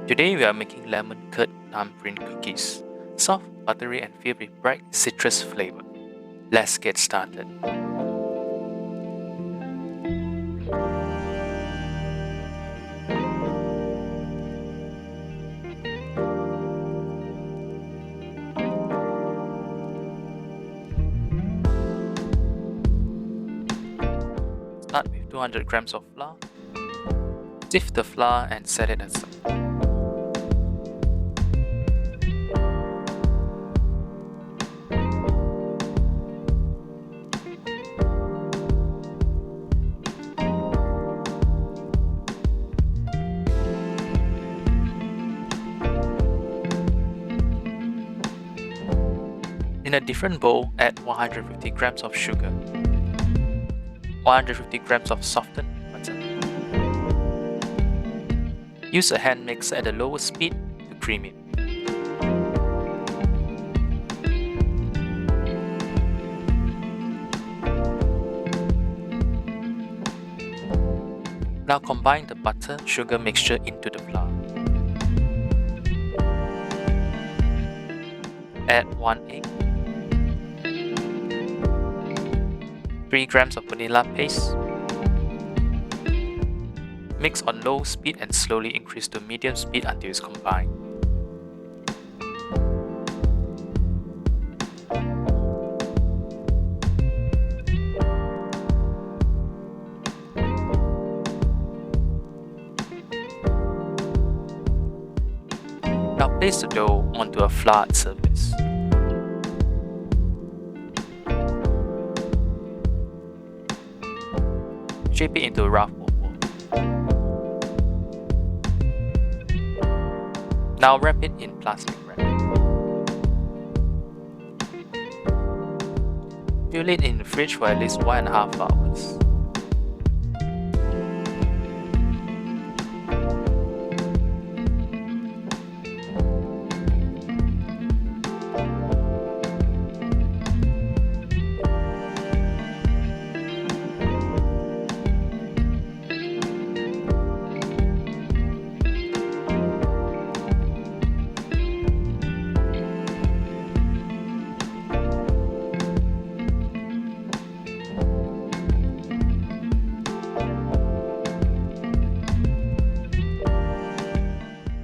Today we are making lemon curd thumbprint cookies, soft, buttery and filled with bright citrus flavor. Let's get started. Start with 200 grams of flour. Sift the flour and set it aside. In a different bowl, add 150 grams of sugar, 150 grams of softened butter. Use a hand mixer at a lower speed to cream it. Now combine the butter-sugar mixture into the flour. Add 1 egg, 3 grams of vanilla paste. Mix on low speed and slowly increase to medium speed until it's combined. Now place the dough onto a floured surface. Shape it into a rough oval. Now wrap it in plastic wrap. Fill it in the fridge for at least 1.5 hours.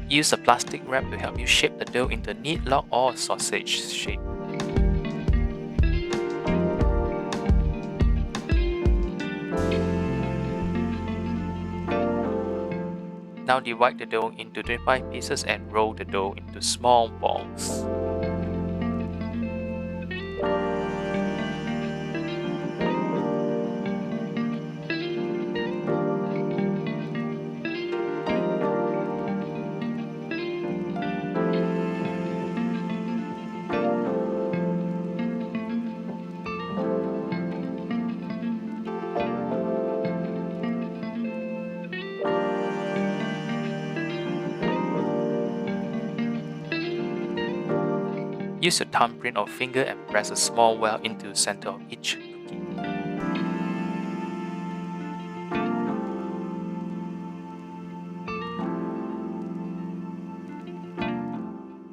Use a plastic wrap to help you shape the dough into a neat log or sausage shape. Now divide the dough into 25 pieces and roll the dough into small balls. Use your thumbprint or finger and press a small well into the center of each cookie.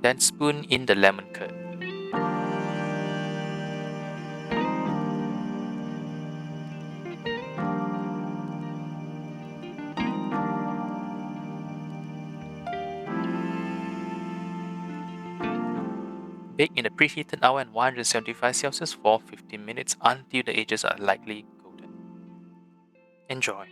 Then spoon in the lemon curd. Bake in a preheated oven at 175 Celsius for 15 minutes until the edges are lightly golden. Enjoy!